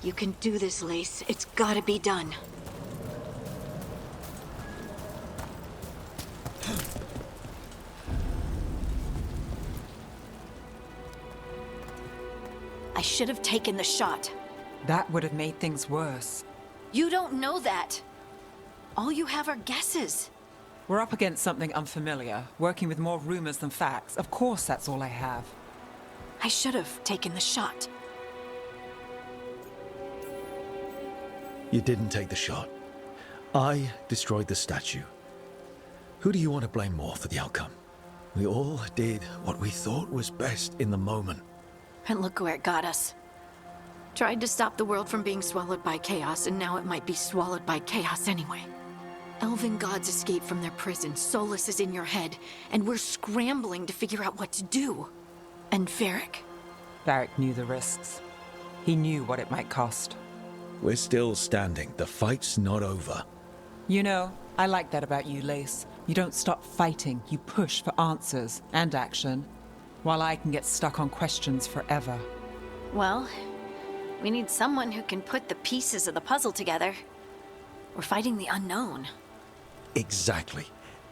You can do this, Lace. It's gotta be done. I should have taken the shot. That would have made things worse. You don't know that. All you have are guesses. We're up against something unfamiliar, working with more rumors than facts. Of course, that's all I have. I should have taken the shot. You didn't take the shot. I destroyed the statue. Who do you want to blame more for the outcome? We all did what we thought was best in the moment. And look where it got us. Tried to stop the world from being swallowed by chaos, and now it might be swallowed by chaos anyway. Elven gods escaped from their prison, Solus is in your head, and we're scrambling to figure out what to do. And Varric. Varric knew the risks. He knew what it might cost. We're still standing. The fight's not over. You know, I like that about you, Lace. You don't stop fighting, you push for answers and action, while I can get stuck on questions forever. Well, we need someone who can put the pieces of the puzzle together. We're fighting the unknown. Exactly.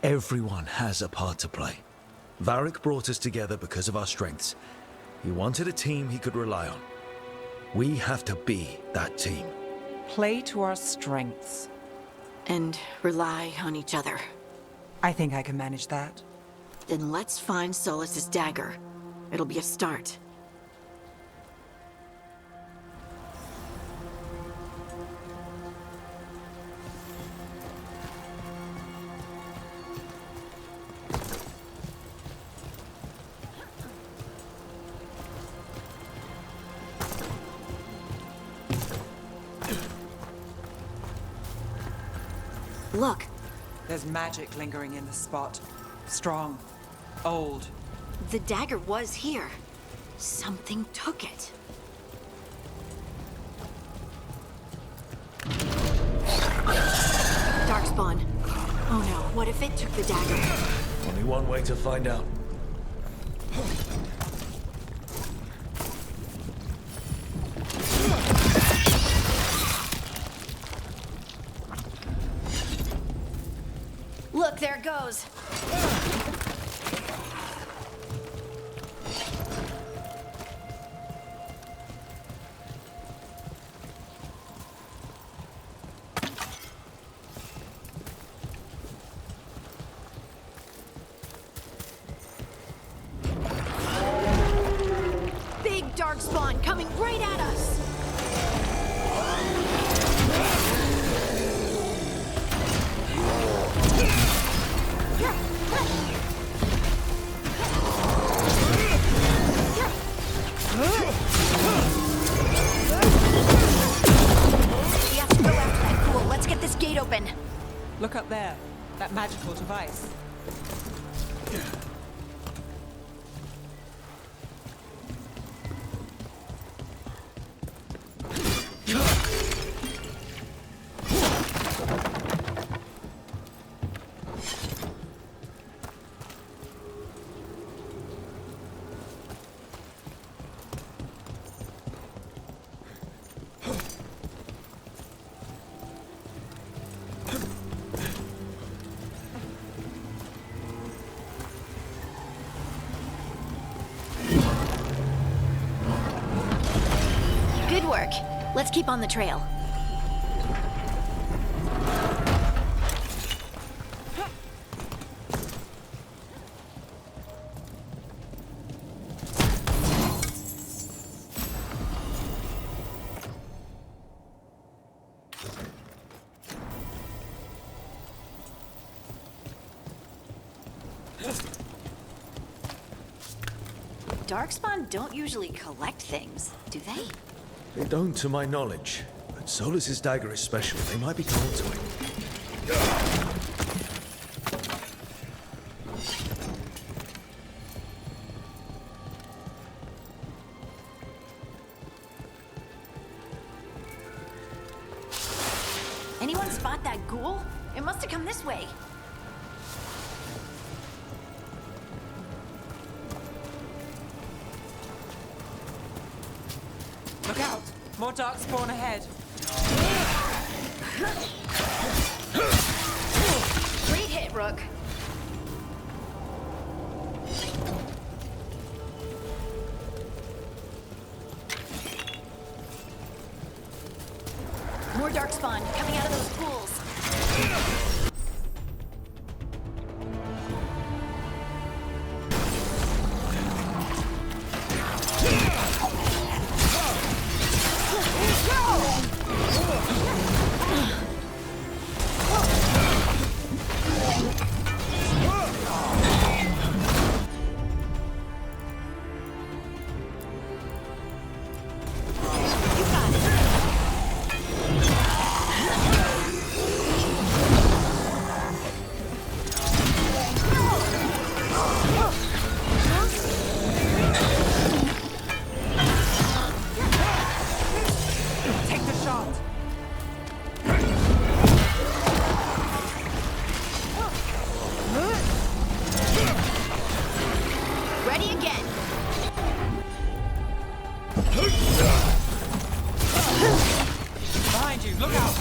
Everyone has a part to play. Varric brought us together because of our strengths. He wanted a team he could rely on. We have to be that team. Play to our strengths. And rely on each other. I think I can manage that. Then let's find Solus's dagger. It'll be a start. Look. There's magic lingering in the spot. Strong. Old. The dagger was here. Something took it. Darkspawn. Oh no, what if it took the dagger? Only one way to find out. Look, there it goes. Big darkspawn coming right at us. Open. Look up there. That magical device. Good work. Let's keep on the trail. Darkspawn don't usually collect things, do they? They don't, to my knowledge. But Solus's dagger is special. They might be drawn to it. Anyone spot that ghoul? It must have come this way. Look out! More dark spawn ahead. Great hit, Rook. More darkspawn coming out of those pools. Take the shot. Ready again. Behind you, look out.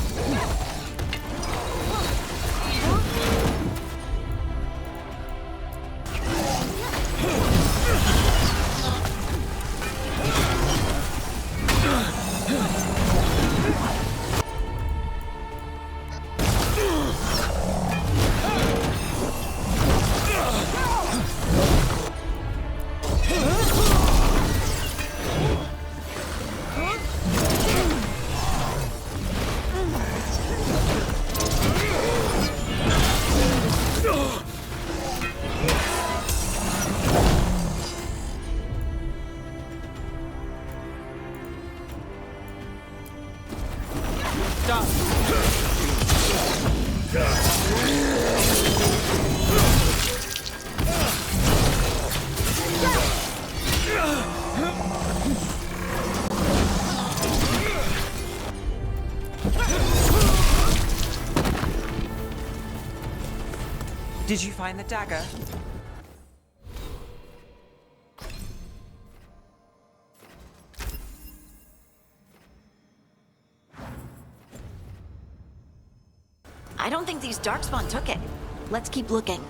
Done. Did you find the dagger? I don't think these darkspawn took it. Let's keep looking.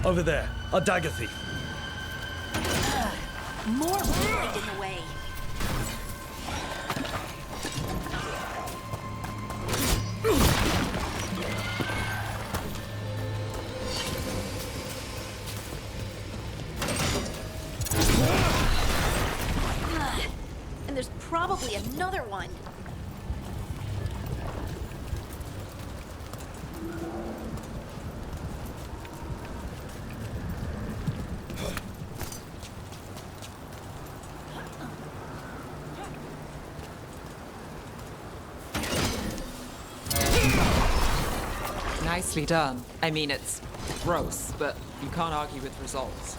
Over there, a dagger thief. More wood in the way. And there's probably another one. Nicely done. I mean, it's gross, but you can't argue with results.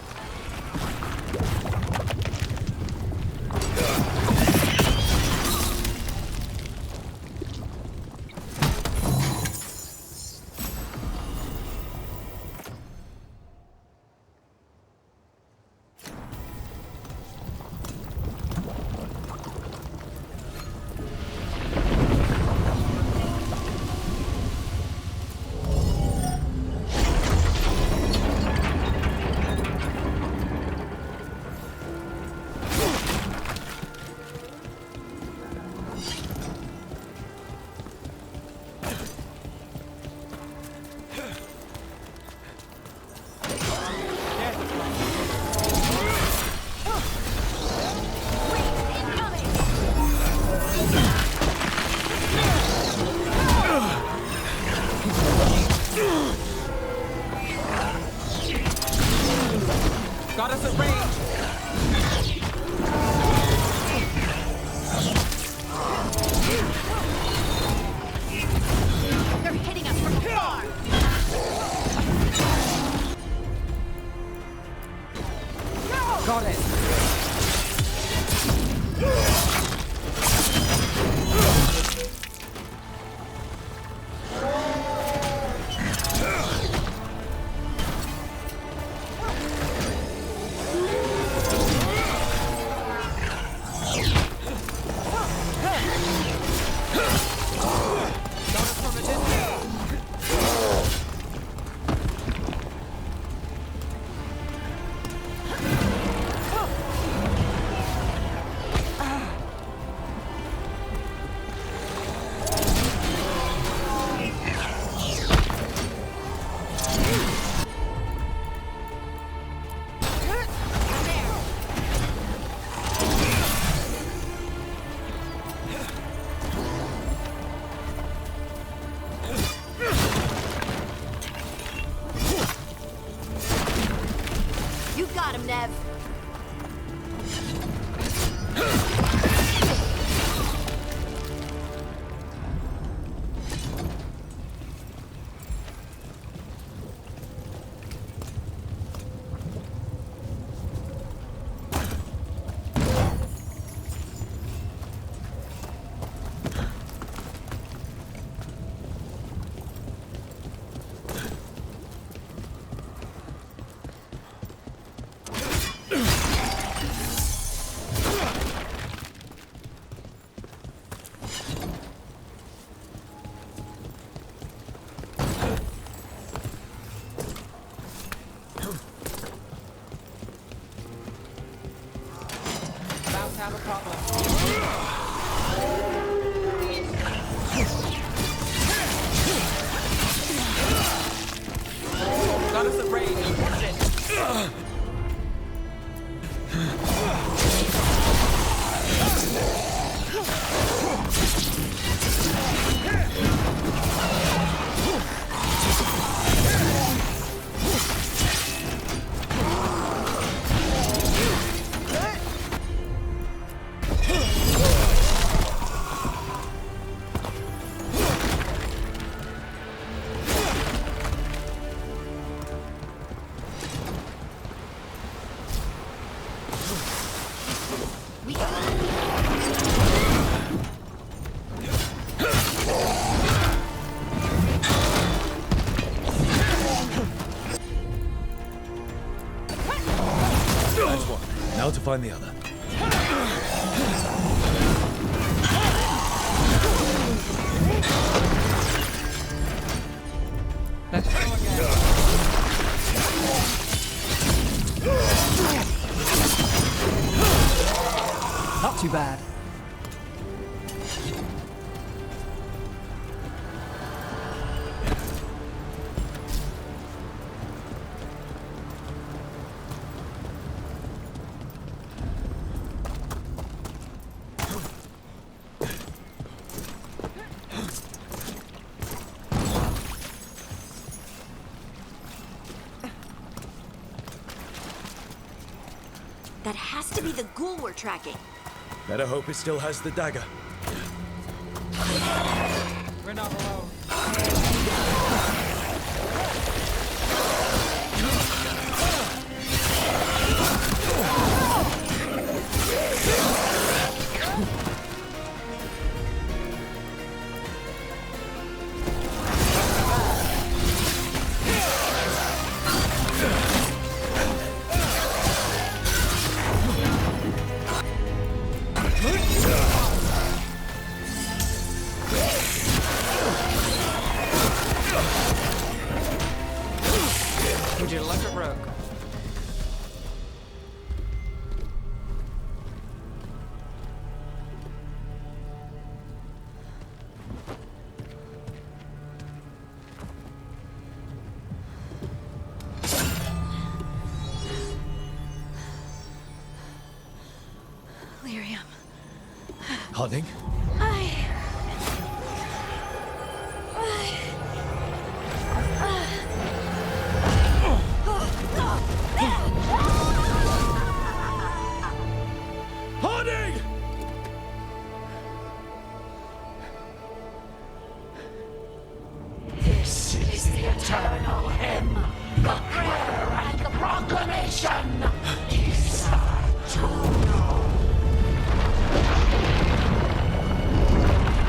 Nev. Have a problem. Got us a raid. Now to find the other. Let's go again. Not too bad. That has to be the ghoul we're tracking. Better hope it still has the dagger. We're not alone. Would you like a rogue? Lyrium. Harding? Harding! This is the eternal hymn, the prayer and the proclamation. Is to know.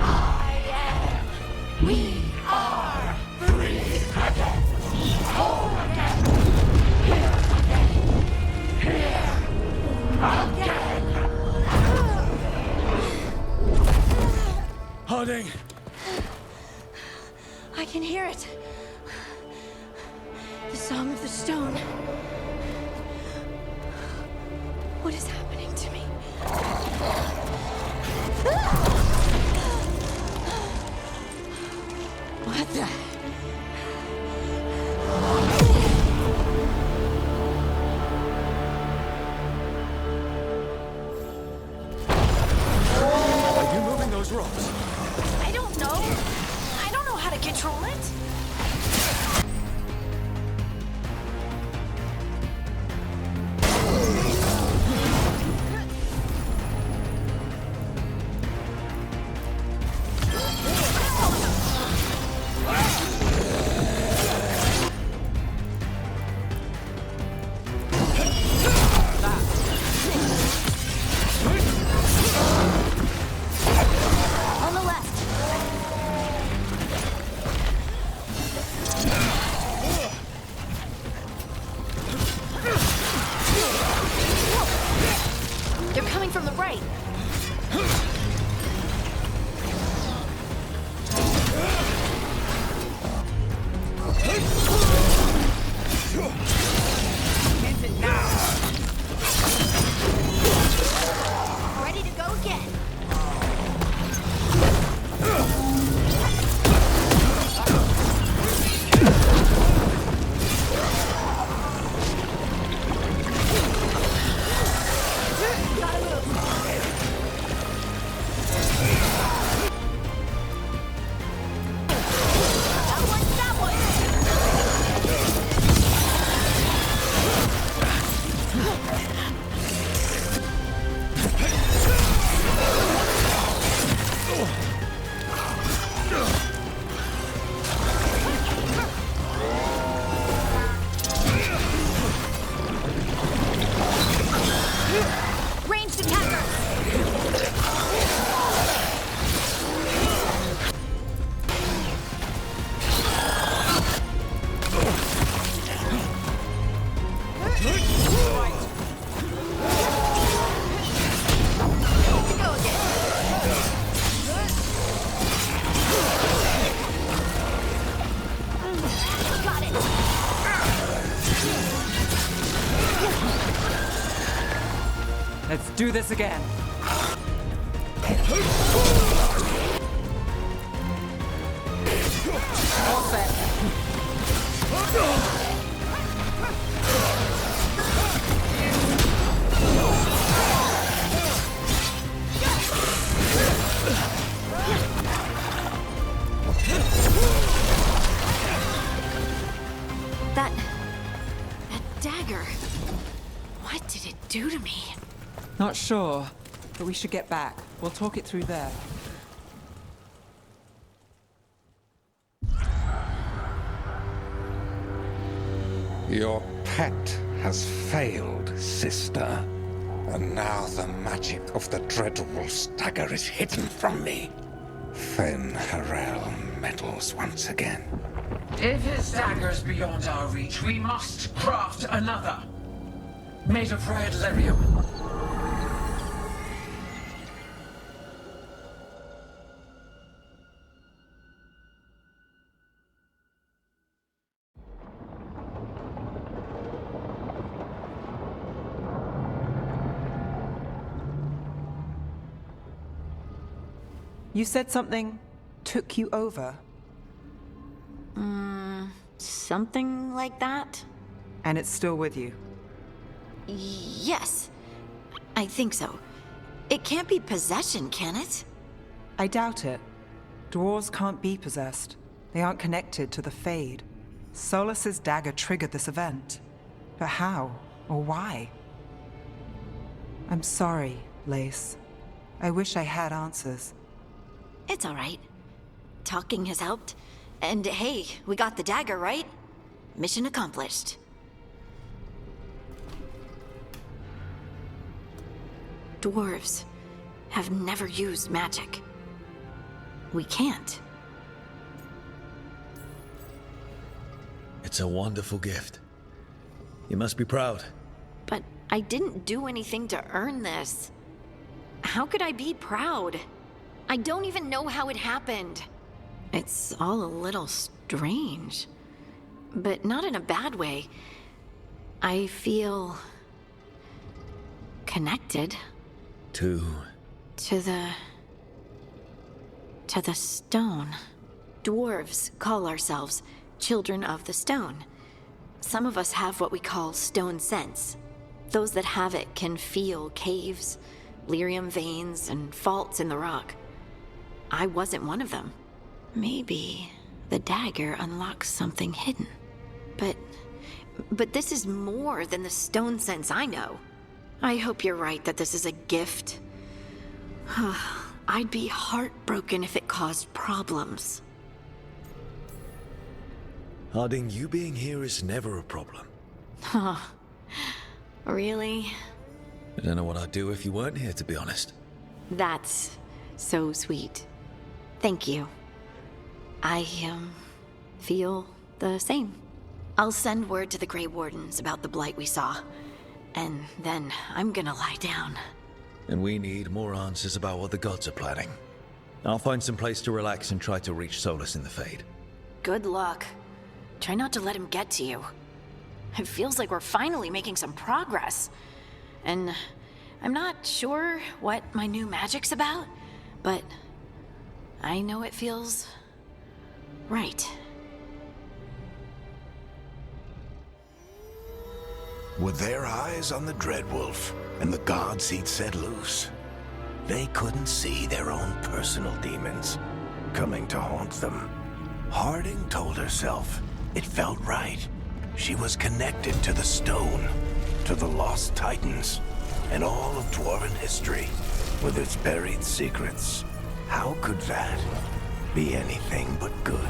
I am. We are. Breathe again. Hold again. Here again. Here again. Harding! I can hear it. The Song of the Stone. What is happening to me? What the? Are you moving those rocks? I don't know. I don't know how to control it. Let's do this again. All set. That dagger. What did it do to me? Not sure, but we should get back. We'll talk it through there. Your pet has failed, sister. And now the magic of the Dreadwolf's dagger is hidden from me. Fen Harel meddles once again. If his dagger's beyond our reach, we must craft another. Made of red lyrium. You said something took you over, Something like that? and it's still with you. Yes. I think so. It can't be possession, can it? I doubt it. Dwarves can't be possessed. They aren't connected to the Fade. Solus's dagger triggered this event. But how? Or why? I'm sorry, Lace. I wish I had answers. It's all right. Talking has helped. And hey, we got the dagger, right? Mission accomplished. Dwarves have never used magic. We can't. It's a wonderful gift. You must be proud. But I didn't do anything to earn this. How could I be proud? I don't even know how it happened. It's all a little strange. But not in a bad way. I feel connected To to the stone. Dwarves call ourselves children of the stone. Some of us have what we call stone sense. Those that have it can feel caves, lyrium veins, and faults in the rock. I wasn't one of them. Maybe the dagger unlocks something hidden. But this is more than the stone sense I know. I hope you're right that this is a gift. I'd be heartbroken if it caused problems. Harding, you being here is never a problem. Really? I don't know what I'd do if you weren't here, to be honest. That's so sweet. Thank you. I, feel the same. I'll send word to the Grey Wardens about the blight we saw. And then I'm gonna lie down. And we need more answers about what the gods are planning. I'll find some place to relax and try to reach Solus in the Fade. Good luck. Try not to let him get to you. It feels like we're finally making some progress. And I'm not sure what my new magic's about, but I know it feels right. With their eyes on the Dreadwolf and the gods he'd set loose, they couldn't see their own personal demons coming to haunt them. Harding told herself it felt right. She was connected to the stone, to the lost titans, and all of Dwarven history with its buried secrets. How could that be anything but good?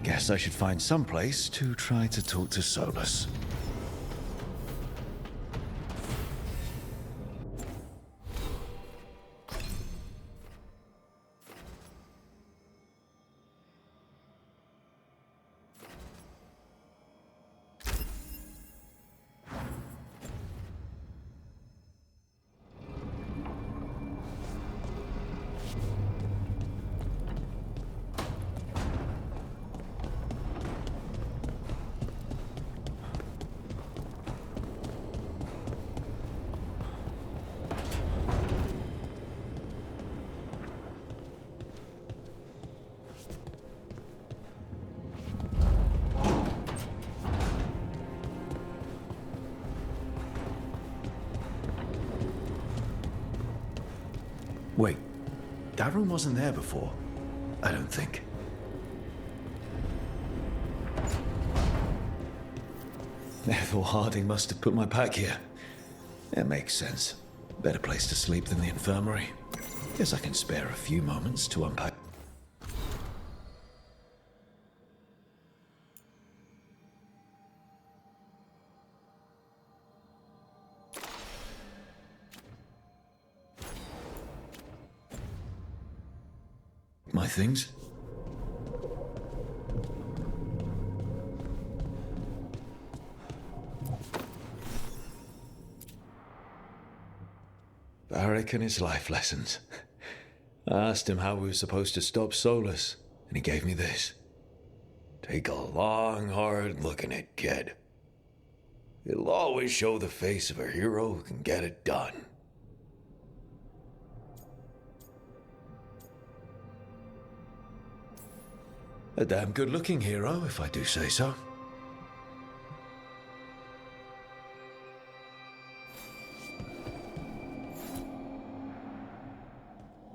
Guess I should find some place to try to talk to Solus. Wait, that room wasn't there before. I don't think. Ethel Harding must have put my pack here. It makes sense. Better place to sleep than the infirmary. Guess I can spare a few moments to unpack. My things? Varric and his life lessons. I asked him how we were supposed to stop Solus, and he gave me this. Take a long, hard look at it, kid. It'll always show the face of a hero who can get it done. A damn good-looking hero, if I do say so.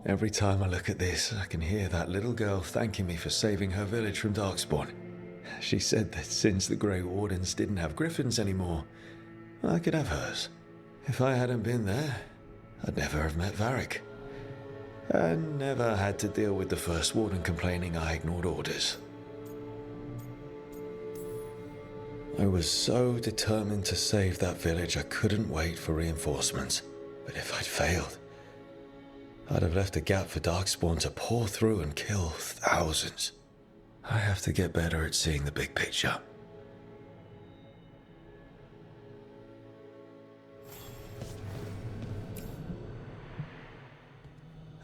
Every time I look at this, I can hear that little girl thanking me for saving her village from Darkspawn. She said that since the Grey Wardens didn't have griffins anymore, I could have hers. If I hadn't been there, I'd never have met Varric. And never had to deal with the First Warden complaining I ignored orders. I was so determined to save that village I couldn't wait for reinforcements. But if I'd failed, I'd have left a gap for Darkspawn to pour through and kill thousands. I have to get better at seeing the big picture.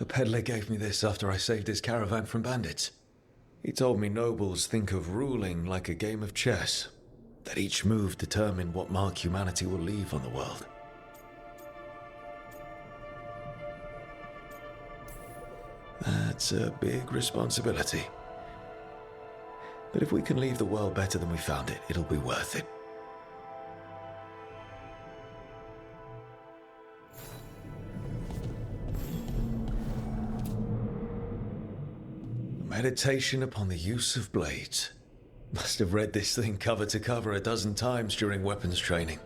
A peddler gave me this after I saved his caravan from bandits. He told me nobles think of ruling like a game of chess, that each move determined what mark humanity will leave on the world. That's a big responsibility. But if we can leave the world better than we found it, it'll be worth it. Meditation upon the use of blades. Must have read this thing cover to cover a dozen times during weapons training.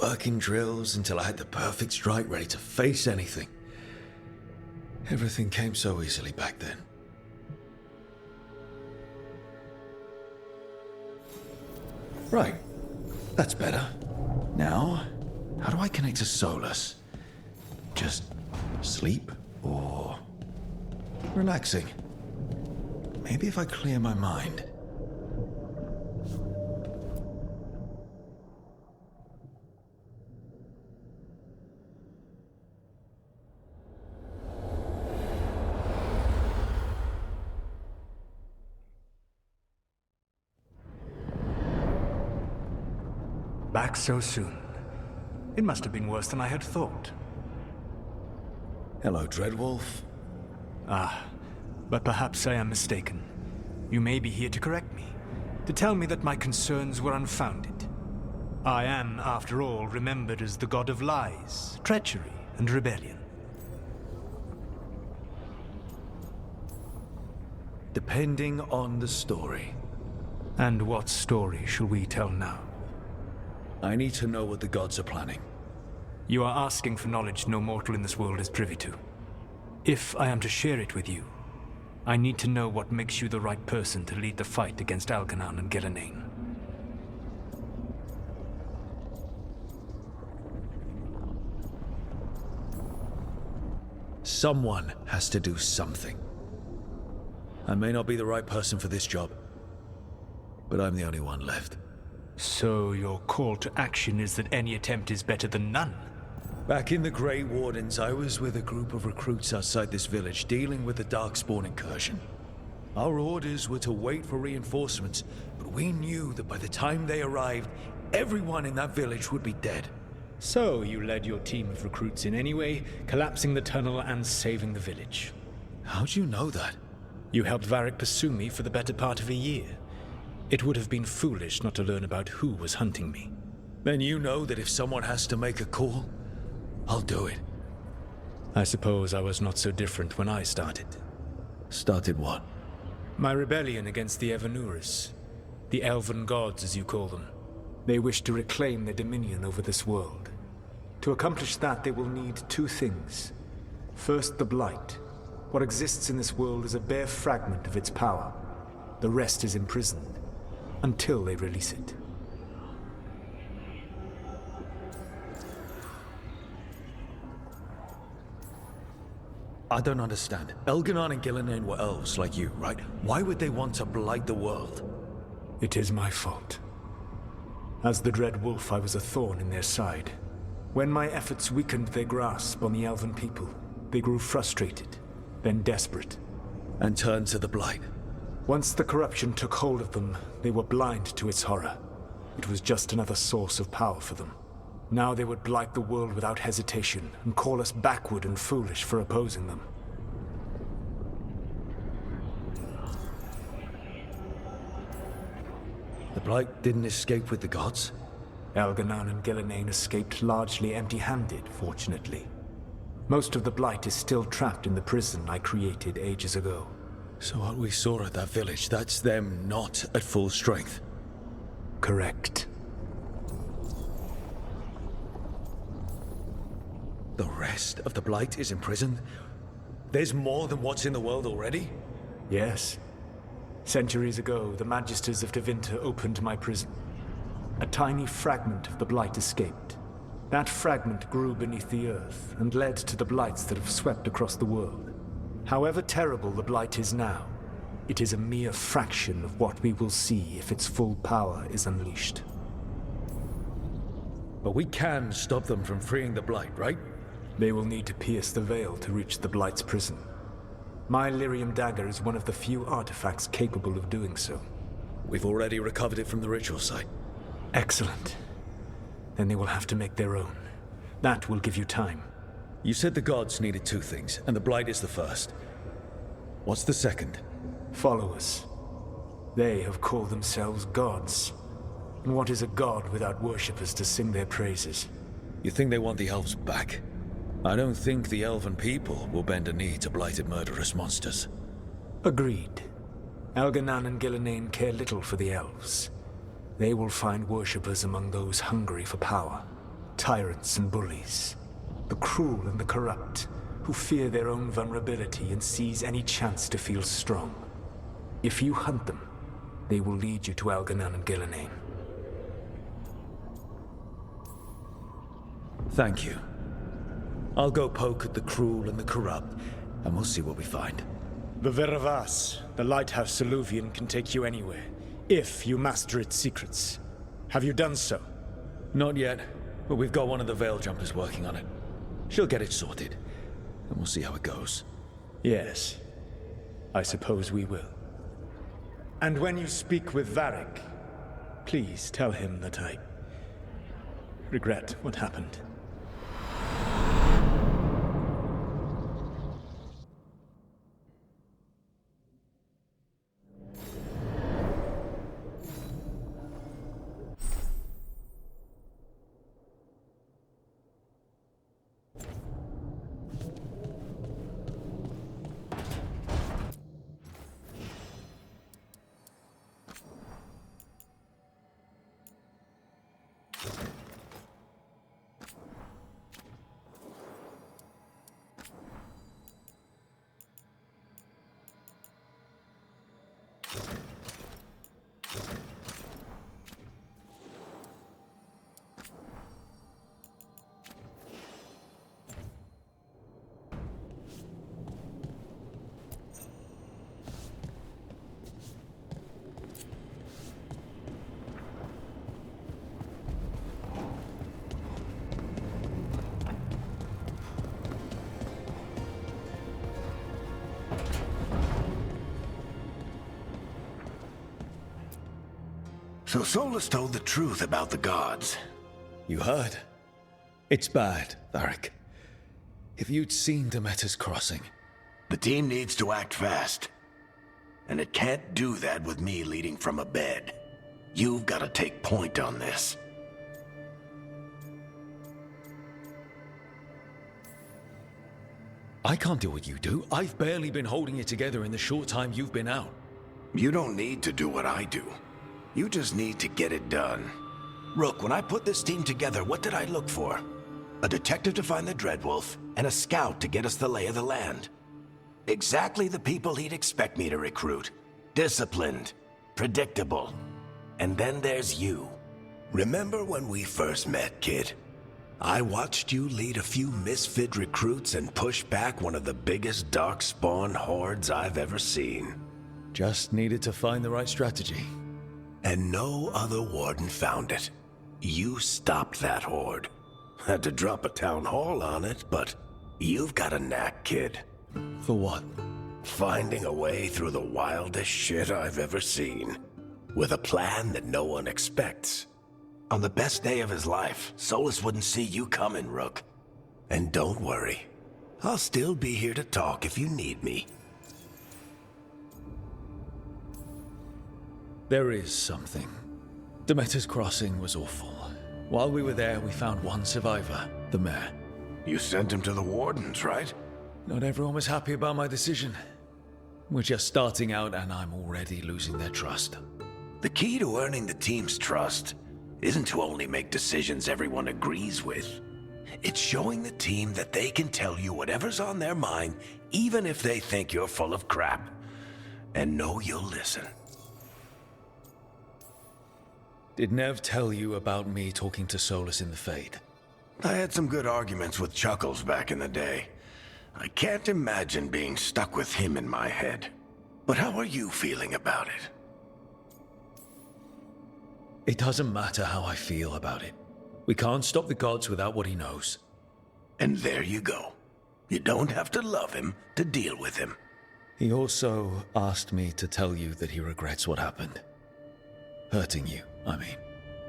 Working drills until I had the perfect strike ready to face anything. Everything came so easily back then. Right, that's better. Now, how do I connect to Solus? Just sleep or relaxing? Maybe if I clear my mind. Back so soon. It must have been worse than I had thought. Hello, Dreadwolf. Ah, but perhaps I am mistaken. You may be here to correct me, to tell me that my concerns were unfounded. I am, after all, remembered as the god of lies, treachery, and rebellion. Depending on the story. And what story shall we tell now? I need to know what the gods are planning. You are asking for knowledge no mortal in this world is privy to. If I am to share it with you, I need to know what makes you the right person to lead the fight against Algernon and Gillenane. Someone has to do something. I may not be the right person for this job, but I'm the only one left. So your call to action is that any attempt is better than none? Back in the Grey Wardens, I was with a group of recruits outside this village dealing with the Darkspawn incursion. Our orders were to wait for reinforcements, but we knew that by the time they arrived, everyone in that village would be dead. So you led your team of recruits in anyway, collapsing the tunnel and saving the village. How'd you know that? You helped Varric pursue me for the better part of a year. It would have been foolish not to learn about who was hunting me. Then you know that if someone has to make a call, I'll do it. I suppose I was not so different when I started. Started what? My rebellion against the AORUS. The elven gods, as you call them. They wish to reclaim their dominion over this world. To accomplish that, they will need two things. First, the Blight. What exists in this world is a bare fragment of its power. The rest is imprisoned, until they release it. I don't understand. Elganon and Gillinan were elves like you, right? Why would they want to blight the world? It is my fault. As the Dread Wolf, I was a thorn in their side. When my efforts weakened their grasp on the elven people, they grew frustrated, then desperate. And turned to the Blight. Once the corruption took hold of them, they were blind to its horror. It was just another source of power for them. Now they would blight the world without hesitation, and call us backward and foolish for opposing them. The Blight didn't escape with the gods? Elganon and Gillinan escaped largely empty-handed, fortunately. Most of the Blight is still trapped in the prison I created ages ago. So what we saw at that village, that's them not at full strength? Correct. The rest of the Blight is imprisoned? There's more than what's in the world already? Yes. Centuries ago, the Magisters of Tevinter opened my prison. A tiny fragment of the Blight escaped. That fragment grew beneath the earth and led to the Blights that have swept across the world. However terrible the Blight is now, it is a mere fraction of what we will see if its full power is unleashed. But we can stop them from freeing the Blight, right? They will need to pierce the veil to reach the Blight's prison. My Lyrium dagger is one of the few artifacts capable of doing so. We've already recovered it from the ritual site. Excellent. Then they will have to make their own. That will give you time. You said the gods needed two things, and the Blight is the first. What's the second? Followers. They have called themselves gods. And what is a god without worshippers to sing their praises? You think they want the elves back? I don't think the elven people will bend a knee to blighted murderous monsters. Agreed. Elganon and Gillinan care little for the elves. They will find worshippers among those hungry for power. Tyrants and bullies. The cruel and the corrupt, who fear their own vulnerability and seize any chance to feel strong. If you hunt them, they will lead you to Elganon and Gillinan. Thank you. I'll go poke at the cruel and the corrupt, and we'll see what we find. The Veravas, the lighthouse Soluvian, can take you anywhere, if you master its secrets. Have you done so? Not yet, but we've got one of the Veil Jumpers working on it. She'll get it sorted, and we'll see how it goes. Yes, I suppose we will. And when you speak with Varric, please tell him that I regret what happened. So Solus told the truth about the gods. You heard? It's bad, Varric. If you'd seen Demeter's crossing... The team needs to act fast. And it can't do that with me leading from a bed. You've got to take point on this. I can't do what you do. I've barely been holding it together in the short time you've been out. You don't need to do what I do. You just need to get it done. Rook, when I put this team together, what did I look for? A detective to find the Dreadwolf, and a scout to get us the lay of the land. Exactly the people he'd expect me to recruit. Disciplined, predictable. And then there's you. Remember when we first met, kid? I watched you lead a few misfit recruits and push back one of the biggest darkspawn hordes I've ever seen. Just needed to find the right strategy. And no other warden found it. You stopped that horde. Had to drop a town hall on it, but you've got a knack, kid. For what? Finding a way through the wildest shit I've ever seen. With a plan that no one expects. On the best day of his life, Solus wouldn't see you coming, Rook. And don't worry. I'll still be here to talk if you need me. There is something. Demeter's Crossing was awful. While we were there, we found one survivor, the mayor. You sent him to the wardens, right? Not everyone was happy about my decision. We're just starting out and I'm already losing their trust. The key to earning the team's trust isn't to only make decisions everyone agrees with. It's showing the team that they can tell you whatever's on their mind, even if they think you're full of crap. And know you'll listen. Did Nev tell you about me talking to Solus in the Fade? I had some good arguments with Chuckles back in the day. I can't imagine being stuck with him in my head. But how are you feeling about it? It doesn't matter how I feel about it. We can't stop the gods without what he knows. And there you go. You don't have to love him to deal with him. He also asked me to tell you that he regrets what happened. Hurting you, I mean.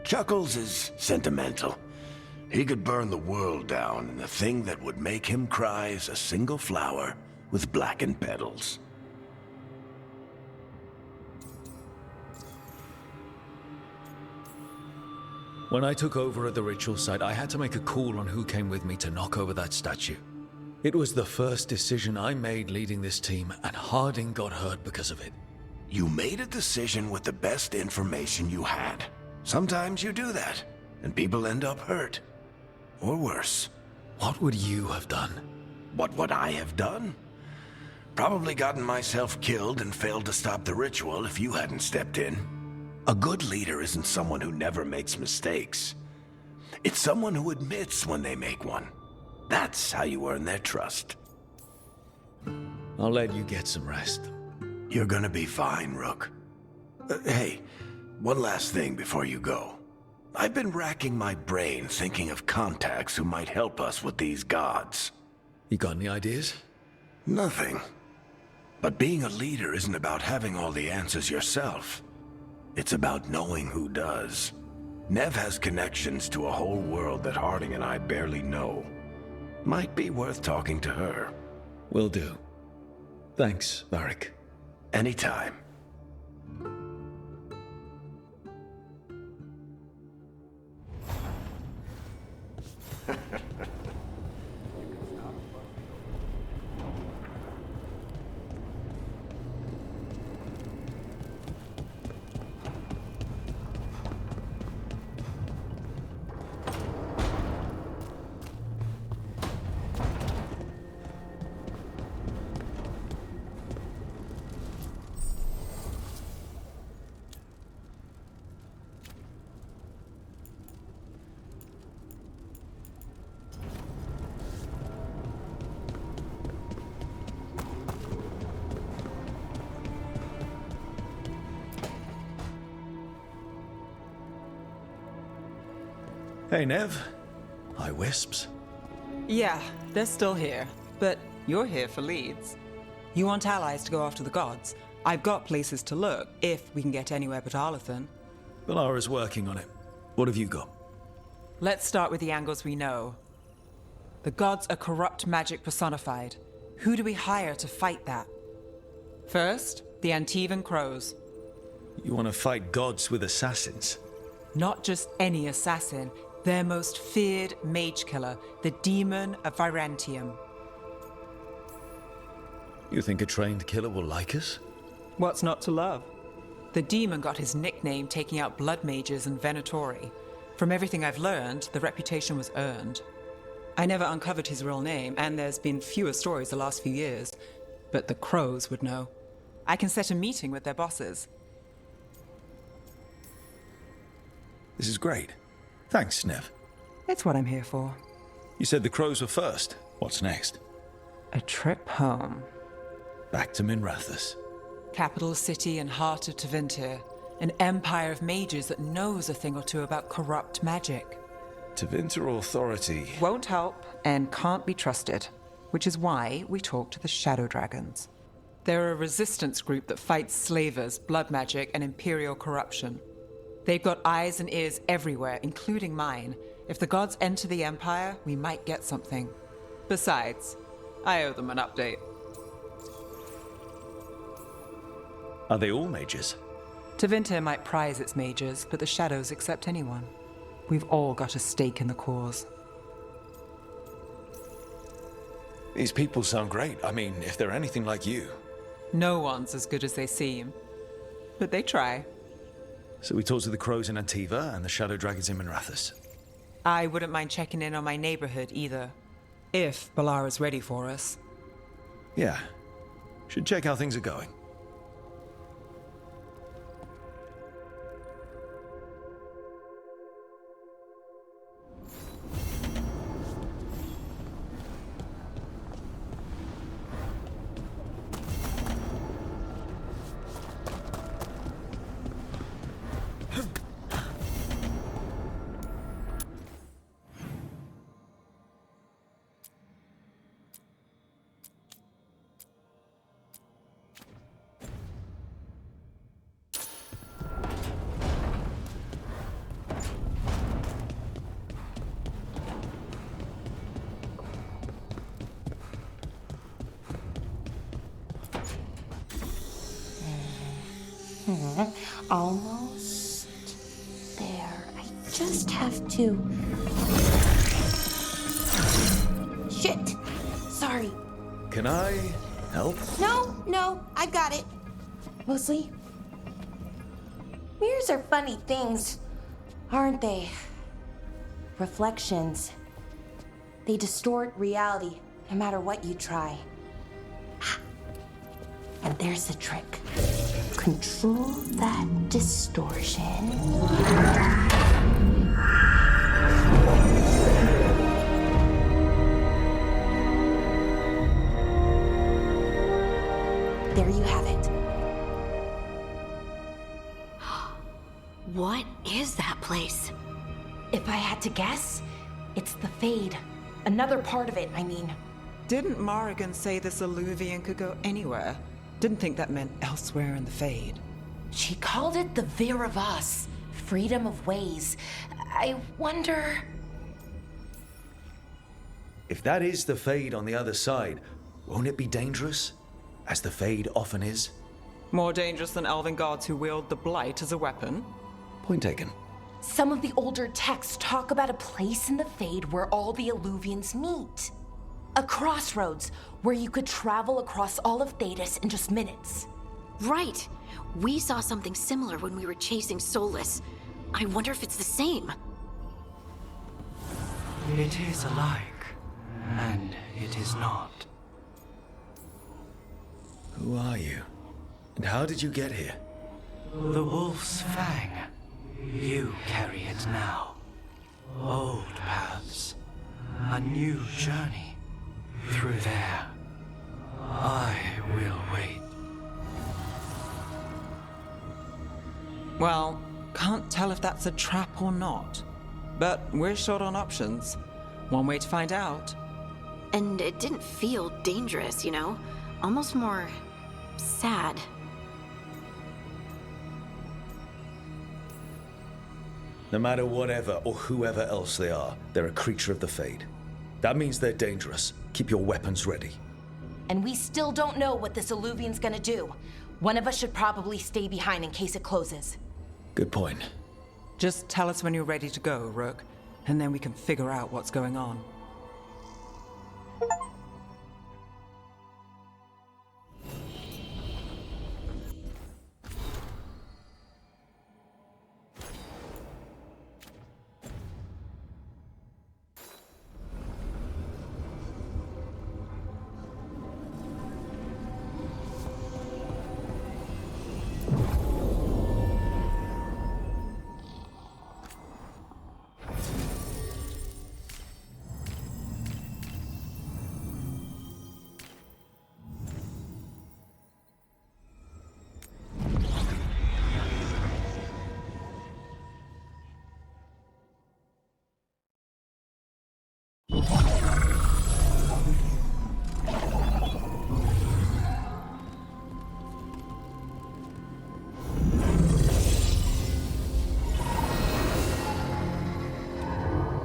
Chuckles is sentimental. He could burn the world down, and the thing that would make him cry is a single flower with blackened petals. When I took over at the ritual site, I had to make a call on who came with me to knock over that statue. It was the first decision I made leading this team, and Harding got hurt because of it. You made a decision with the best information you had. Sometimes you do that, and people end up hurt. Or worse. What would you have done? What would I have done? Probably gotten myself killed and failed to stop the ritual if you hadn't stepped in. A good leader isn't someone who never makes mistakes. It's someone who admits when they make one. That's how you earn their trust. I'll let you get some rest. You're gonna be fine, Rook. Hey, one last thing before you go. I've been racking my brain thinking of contacts who might help us with these gods. You got any ideas? Nothing. But being a leader isn't about having all the answers yourself. It's about knowing who does. Nev has connections to a whole world that Harding and I barely know. Might be worth talking to her. Will do. Thanks, Varric. Anytime. Hey, Nev. Hi, Wisps. Yeah, they're still here. But you're here for leads. You want allies to go after the gods? I've got places to look, if we can get anywhere but Arlathan. Valara's working on it. What have you got? Let's start with the angles we know. The gods are corrupt magic personified. Who do we hire to fight that? First, the Antivan Crows. You want to fight gods with assassins? Not just any assassin, their most feared mage killer, the Demon of Virantium. You think a trained killer will like us? What's not to love? The demon got his nickname taking out blood mages and venatori. From everything I've learned, the reputation was earned. I never uncovered his real name, and there's been fewer stories the last few years, but the crows would know. I can set a meeting with their bosses. This is great. Thanks, Snev. It's what I'm here for. You said the crows were first. What's next? A trip home. Back to Minrathous. Capital city and heart of Tevinter. An empire of mages that knows a thing or two about corrupt magic. Tevinter Authority. Won't help and can't be trusted, which is why we talk to the Shadow Dragons. They're a resistance group that fights slavers, blood magic, and imperial corruption. They've got eyes and ears everywhere, including mine. If the gods enter the Empire, we might get something. Besides, I owe them an update. Are they all mages? Tevinter might prize its mages, but the Shadows accept anyone. We've all got a stake in the cause. These people sound great. I mean, if they're anything like you. No one's as good as they seem, but they try. So we talked to the crows in Antiva and the Shadow Dragons in Minrathous. I wouldn't mind checking in on my neighborhood either, if Balara's ready for us. Yeah. Should check how things are going. Almost there. I just have to... Shit! Sorry. Can I help? No, I've got it. Mostly, mirrors are funny things, aren't they? Reflections. They distort reality, no matter what you try. And there's the trick. Control that distortion. There you have it. What is that place? If I had to guess, it's the Fade. Another part of it, I mean. Didn't Morrigan say this Alluvian could go anywhere? Didn't think that meant elsewhere in the Fade. She called it the Vir of Us, freedom of ways. I wonder... If that is the Fade on the other side, won't it be dangerous? As the Fade often is? More dangerous than elven gods who wield the Blight as a weapon? Point taken. Some of the older texts talk about a place in the Fade where all the Alluvians meet. A crossroads where you could travel across all of Thedas in just minutes. Right. We saw something similar when we were chasing Solus. I wonder if it's the same. It is alike, and it is not. Who are you? And how did you get here? The Wolf's Fang. You carry it now. Old paths. A new journey. Through there. I will wait. Well, can't tell if that's a trap or not. But we're short on options. One way to find out. And it didn't feel dangerous, you know? Almost more... sad. No matter whatever or whoever else they are, they're a creature of the Fade. That means they're dangerous. Keep your weapons ready. And we still don't know what this Alluvian's gonna do. One of us should probably stay behind in case it closes. Good point. Just tell us when you're ready to go, Rook, and then we can figure out what's going on.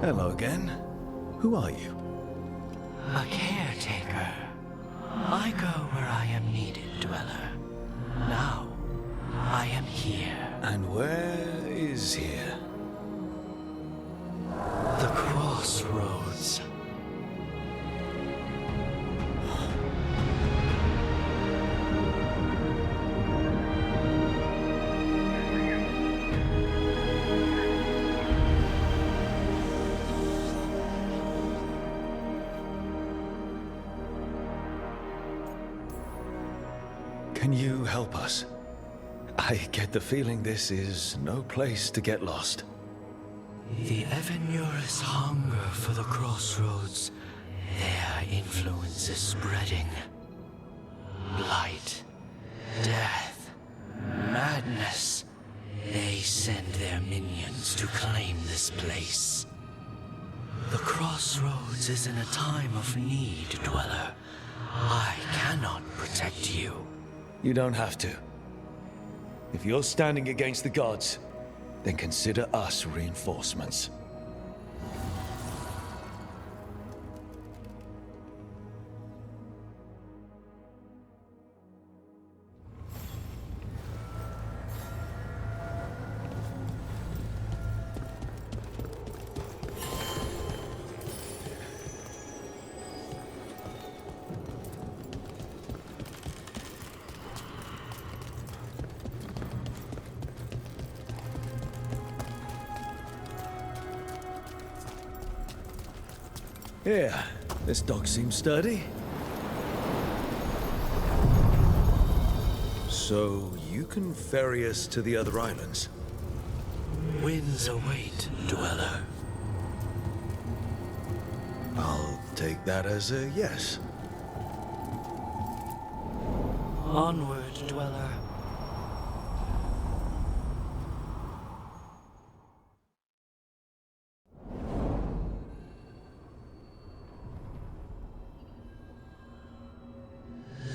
Hello again. Who are you? A caretaker. I go where I am needed, Dweller. Now, I am here. And where is here? The crossroads. Can you help us? I get the feeling this is no place to get lost. The Evanurus hunger for the crossroads. Their influence is spreading. Blight, death, madness. They send their minions to claim this place. The crossroads is in a time of need, Dweller. I cannot protect you. You don't have to. If you're standing against the gods, then consider us reinforcements. Yeah, this dog seems sturdy. So, you can ferry us to the other islands? Winds await, Dweller. I'll take that as a yes. Onward, Dweller.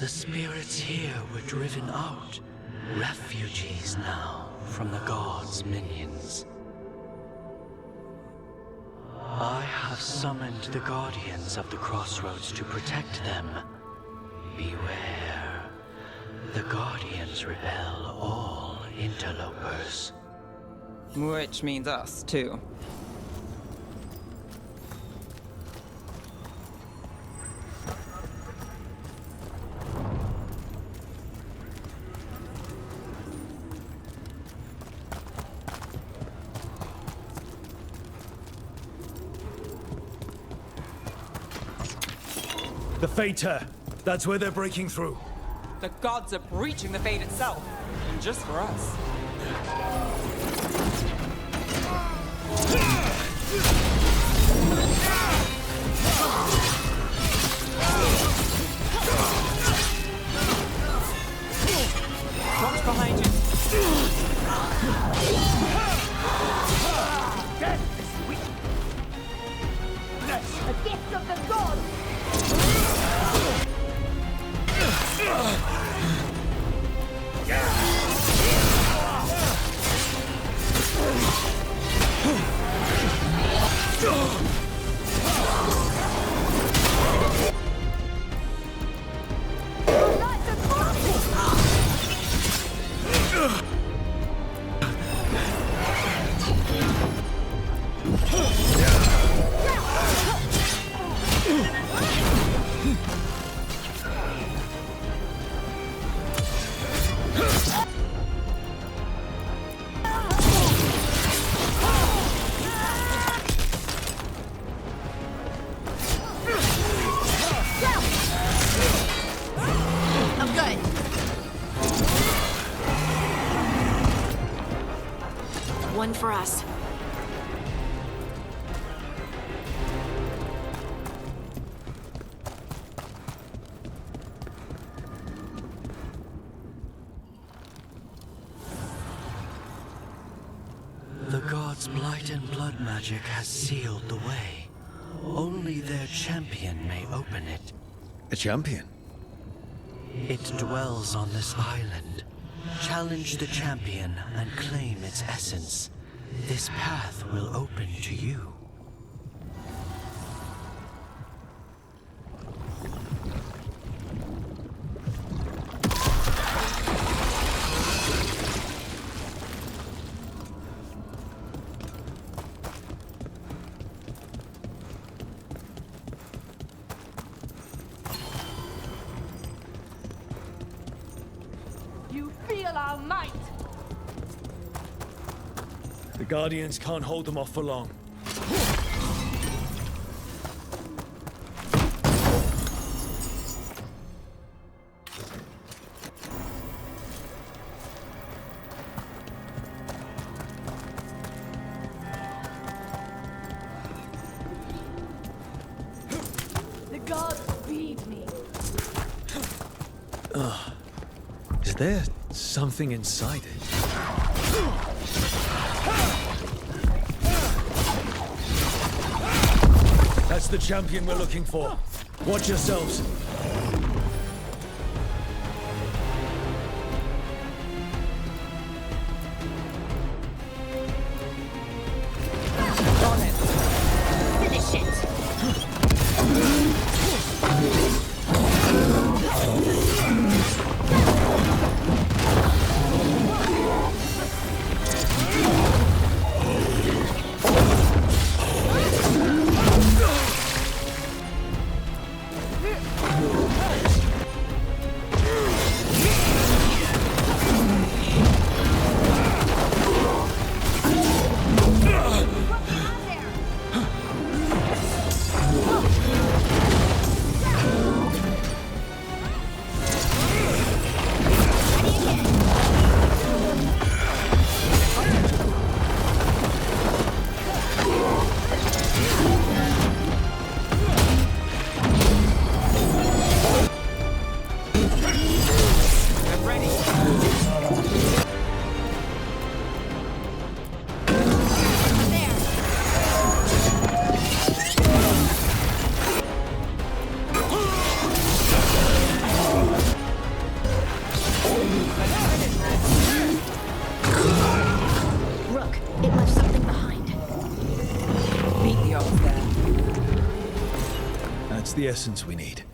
The spirits here were driven out, refugees now from the gods' minions. I have summoned the guardians of the crossroads to protect them. Beware. The guardians repel all interlopers. Which means us, too. The Fater! That's where they're breaking through. The gods are breaching the fate itself, and just for us. Watch behind you. Death is weak. A gift of the gods! One for us. The gods' blight and blood magic has sealed the way. Only their champion may open it. A champion? It dwells on this island. Challenge the champion and claim its essence. This path will open to you. The Guardians can't hold them off for long. The gods feed me. Is there something inside it? That's the champion we're looking for. Watch yourselves. Finish it. That's the essence we need.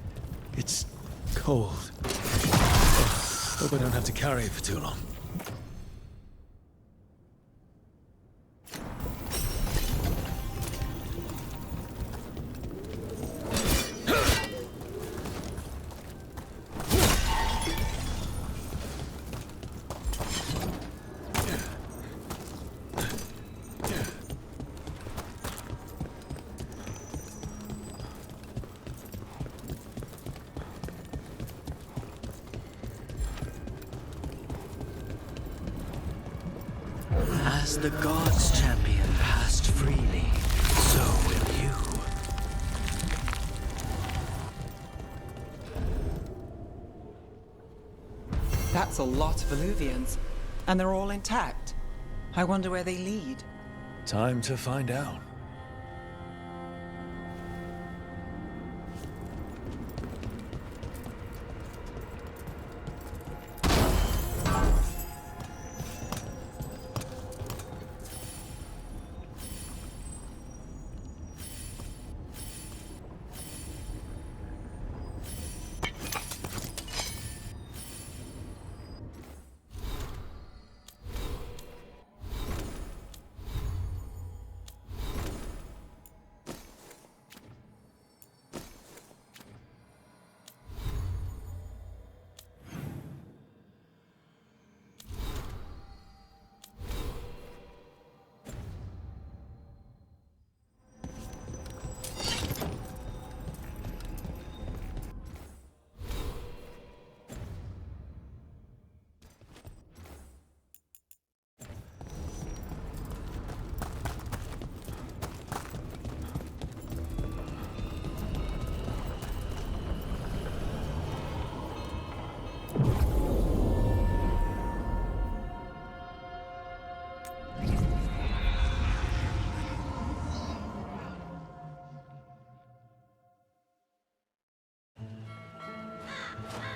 It's cold. Hope I don't have to carry it for too long. As the gods' champion passed freely, so will you. That's a lot of Illuvians, and they're all intact. I wonder where they lead. Time to find out.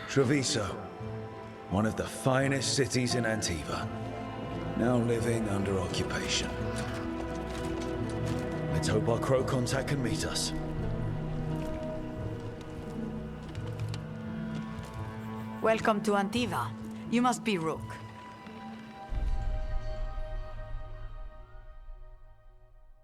Treviso, one of the finest cities in Antiva, now living under occupation. Let's hope our crow contact can meet us. Welcome to Antiva. You must be Rook.